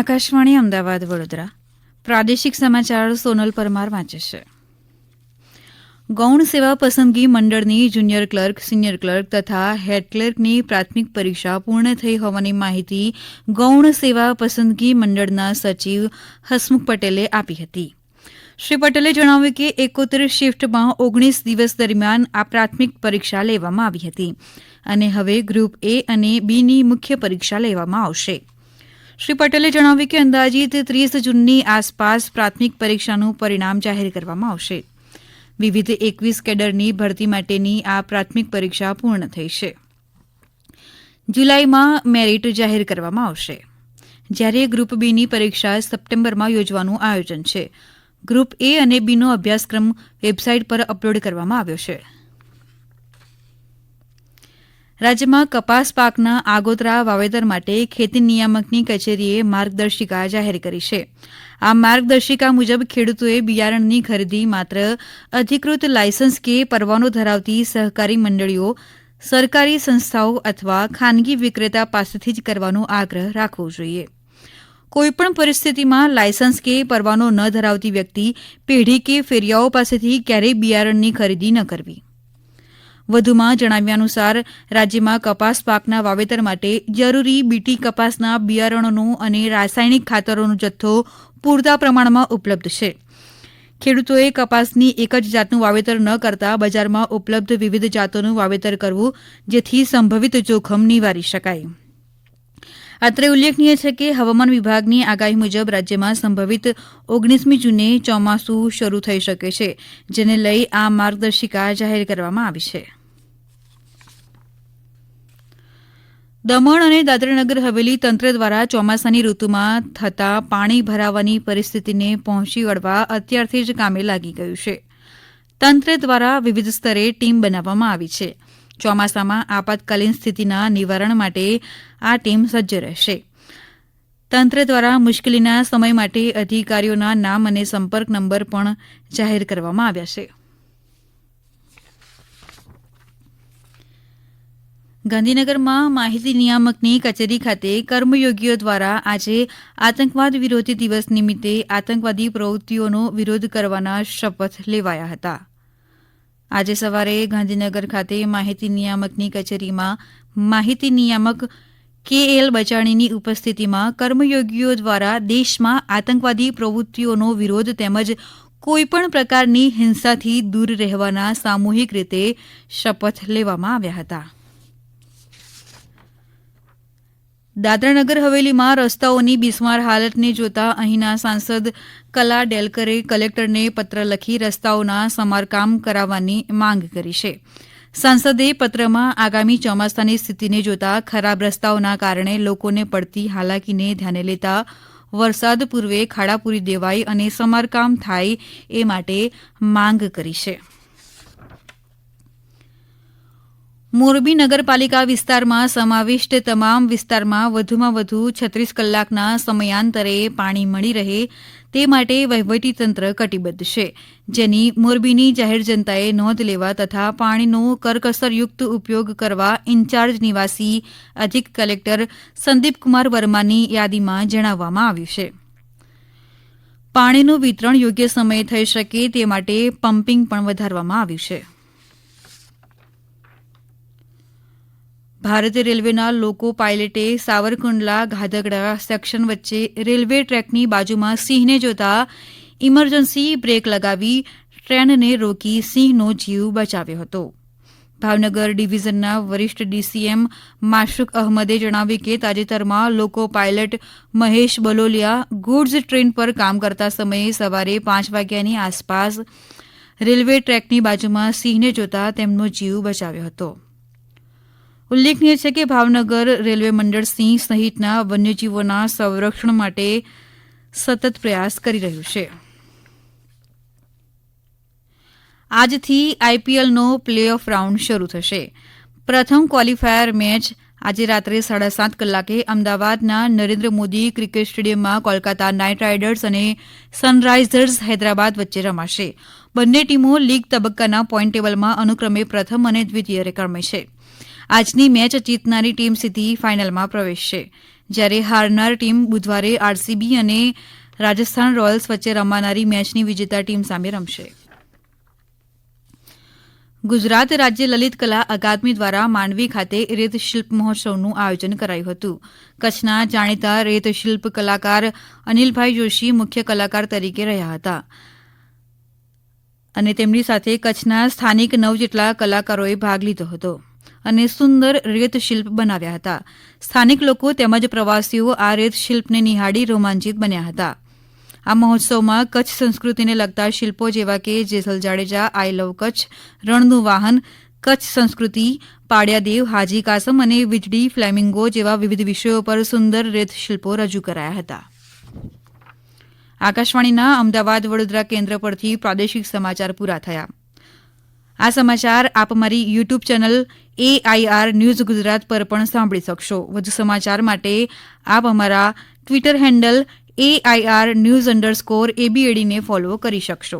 આકાશવાણી અમદાવાદ વડોદરા પ્રાદેશિક સમાચાર સોનલ પરમાર વાંચે છે. ગૌણ સેવા પસંદગી મંડળની જુનિયર ક્લર્ક, સિનિયર ક્લર્ક તથા હેડ ક્લર્કની પ્રાથમિક પરીક્ષા પૂર્ણ થઈ હોવાની માહિતી ગૌણ સેવા પસંદગી મંડળના સચિવ હસમુખ પટેલે આપી હતી. શ્રી પટેલે જણાવ્યું કે 71 શિફ્ટમાં 19 દિવસ દરમિયાન આ પ્રાથમિક પરીક્ષા લેવામાં આવી હતી અને હવે ગ્રુપ એ અને બીની મુખ્ય પરીક્ષા લેવામાં આવશે. શ્રી પટેલે જણાવ્યું કે અંદાજિત 30 જૂનની આસપાસ પ્રાથમિક પરીક્ષાનું પરિણામ જાહેર કરવામાં આવશે. વિવિધ 21 કેડરની ભરતી માટેની આ પ્રાથમિક પરીક્ષા પૂર્ણ થઈ છે. જુલાઈમાં મેરિટ જાહેર કરવામાં આવશે, જ્યારે ગ્રુપ બીની પરીક્ષા સપ્ટેમ્બરમાં યોજવાનું આયોજન છે. ગ્રુપ એ અને બીનો અભ્યાસક્રમ વેબસાઇટ પર અપલોડ કરવામાં આવ્યો છે. રાજ્યમાં કપાસ પાકના આગોતરા વાવેતર માટે ખેતી નિયામકની કચેરીએ માર્ગદર્શિકા જાહેર કરી છે. આ માર્ગદર્શિકા મુજબ ખેડૂતોએ બિયારણની ખરીદી માત્ર અધિકૃત લાયસન્સ કે પરવાનો ધરાવતી સહકારી મંડળીઓ, સરકારી સંસ્થાઓ અથવા ખાનગી વિક્રેતા પાસેથી જ કરવાનો આગ્રહ રાખવો જોઈએ. કોઈપણ પરિસ્થિતિમાં લાયસન્સ કે પરવાનો ન ધરાવતી વ્યક્તિ, પેઢી કે ફેરિયાઓ પાસેથી ક્યારેય બિયારણની ખરીદી ન કરવી. વધુમાં જણાવ્યા અનુસાર રાજ્યમાં કપાસ પાકના વાવેતર માટે જરૂરી બીટી કપાસના બિયારણોનો અને રાસાયણિક ખાતરોનો જથ્થો પૂરતા પ્રમાણમાં ઉપલબ્ધ છે. ખેડૂતોએ કપાસની એક જ જાતનું વાવેતર ન કરતા બજારમાં ઉપલબ્ધ વિવિધ જાતોનું વાવેતર કરવું, જેથી સંભવિત જોખમ નિવારી શકાય. અત્રે ઉલ્લેખનીય છે કે હવામાન વિભાગની આગાહી મુજબ રાજ્યમાં સંભવિત 19મી જૂને ચોમાસું શરૂ થઈ શકે છે, જેને લઈ આ માર્ગદર્શિકા જાહેર કરવામાં આવી છે. દમણ અને દાદરાનગર હવેલી તંત્ર દ્વારા ચોમાસાની ઋતુમાં થતા પાણી ભરાવાની પરિસ્થિતિને પહોંચી વળવા અત્યારથી જ કામે લાગી ગયું છે. તંત્ર દ્વારા વિવિધ સ્તરે ટીમ બનાવવામાં આવી છે. ચોમાસામાં આપાતકાલીન સ્થિતિના નિવારણ માટે આ ટીમ સજ્જ રહેશે. તંત્ર દ્વારા મુશ્કેલીના સમય માટે અધિકારીઓના નામ અને સંપર્ક નંબર પણ જાહેર કરવામાં આવ્યા છે. ગાંધીનગરમાં માહિતી નિયામકની કચેરી ખાતે કર્મયોગીઓ દ્વારા આજે આતંકવાદ વિરોધી દિવસ નિમિત્તે આતંકવાદી પ્રવૃત્તિઓનો વિરોધ કરવાના શપથ લેવાયા હતા. આજે સવારે ગાંધીનગર ખાતે માહિતી નિયામકની કચેરીમાં માહિતી નિયામક KL બચાણીની ઉપસ્થિતિમાં કર્મયોગીઓ દ્વારા દેશમાં આતંકવાદી પ્રવૃત્તિઓનો વિરોધ તેમજ કોઈપણ પ્રકારની હિંસાથી દૂર રહેવાના સામૂહિક રીતે શપથ લેવામાં આવ્યા હતા. દાદરાનગર હવેલીમાં રસ્તાઓની બિસ્માર હાલતને જોતા અહીંના સાંસદ કલા ડેલકરે કલેક્ટરને પત્ર લખી રસ્તાઓના સમારકામ કરાવવાની માંગ કરી છે. સાંસદે પત્રમાં આગામી ચોમાસાની સ્થિતિને જોતા ખરાબ રસ્તાઓના કારણે લોકોને પડતી હાલાકીને ધ્યાને લેતા વરસાદ પૂર્વે ખાડા પૂરી દેવાય અને સમારકામ થાય એ માટે માંગ કરી છે. મોરબી નગરપાલિકા વિસ્તારમાં સમાવિષ્ટ તમામ વિસ્તારમાં વધુમાં વધુ 36 કલાકના સમયાંતરે પાણી મળી રહે તે માટે વહીવટીતંત્ર કટિબદ્ધ છે, જેની મોરબીની જાહેર જનતાએ નોંધ લેવા તથા પાણીનો કરકસરયુક્ત ઉપયોગ કરવા ઇન્ચાર્જ નિવાસી અધિક કલેક્ટર સંદીપકુમાર વર્માની યાદીમાં જણાવવામાં આવ્યું છે. પાણીનું વિતરણ યોગ્ય સમયે થઈ શકે તે માટે પમ્પિંગ પણ વધારવામાં આવ્યું છે. ભારતીય રેલવેના લોકો પાયલટે સાવરકુંડલા ગાધગડા સેક્શન વચ્ચે રેલવે ટ્રેકની બાજુમાં સિંહને જોતા ઇમરજન્સી બ્રેક લગાવી ટ્રેનને રોકી સિંહનો જીવ બચાવ્યો હતો. ભાવનગર ડિવિઝનના વરિષ્ઠ DCM માશરૂક અહમદે જણાવ્યું કે તાજેતરમાં લોકો pilot Mahesh Baloliya goods train પર કામ કરતા સમયે સવારે 5 વાગ્યાની આસપાસ રેલવે ટ્રેકની બાજુમાં સિંહને જોતા તેમનો જીવ બચાવ્યો હતો. ઉલ્લેખનીય છે કે ભાવનગર રેલવે મંડળ સિંહ સહિતના વન્યજીવોના સંરક્ષણ માટે સતત પ્રયાસ કરી રહ્યું છે. આજથી IPLનો પ્લે ઓફ રાઉન્ડ શરૂ થશે. પ્રથમ ક્વોલિફાયર મેચ આજે રાત્રે 7:30 કલાકે અમદાવાદના નરેન્દ્ર મોદી ક્રિકેટ સ્ટેડિયમમાં કોલકાતા નાઇટ રાઇડર્સ અને સનરાઇઝર્સ હૈદરાબાદ વચ્ચે રમાશે. બંને ટીમો લીગ તબક્કાના પોઈન્ટ ટેબલમાં અનુક્રમે પ્રથમ અને દ્વિતીય ક્રમે છે. આજની મેચ જીતનારી ટીમ સીધી ફાઇનલમાં પ્રવેશશે, જ્યારે હારનાર ટીમ બુધવારે આરસીબી અને રાજસ્થાન રોયલ્સ વચ્ચે રમાનારી મેચની વિજેતા ટીમ સામે રમશે. ગુજરાત રાજ્ય લલિત કલા અકાદમી દ્વારા માંડવી ખાતે રેત શિલ્પ મહોત્સવનું આયોજન કરાયું હતું. કચ્છના જાણીતા રેત શિલ્પ કલાકાર અનિલભાઈ જોશી મુખ્ય કલાકાર તરીકે રહ્યા હતા અને તેમની સાથે કચ્છના સ્થાનિક 9 જેટલા કલાકારોએ ભાગ લીધો હતો અને સુંદર રેત શિલ્પ બનાવ્યા હતા. સ્થાનિક લોકો તેમજ પ્રવાસીઓ આ રેત શિલ્પને નિહાળી રોમાંચિત બન્યા હતા. આ મહોત્સવમાં કચ્છ સંસ્કૃતિને લગતા શિલ્પો જેવા કે જેસલ જાડેજા, આઈ લવ કચ્છ, રણનું વાહન, કચ્છ સંસ્કૃતિ, પાળિયાદેવ, હાજી કાસમ અને વીજળી ફ્લેમિંગો જેવા વિવિધ વિષયો પર સુંદર રેત શિલ્પો રજૂ કરાયા હતા. આકાશવાણીના અમદાવાદ વડોદરા કેન્દ્ર પરથી પ્રાદેશિક સમાચાર પૂરા થયા. આ સમાચાર આપ અમારી YouTube channel AIR news Gujarat પર પણ સાંભળી શકશો. વધુ સમાચાર માટે આપ અમારા ટ્વિટર હેન્ડલ AIR news_ABAD ને ફોલો કરી શકશો.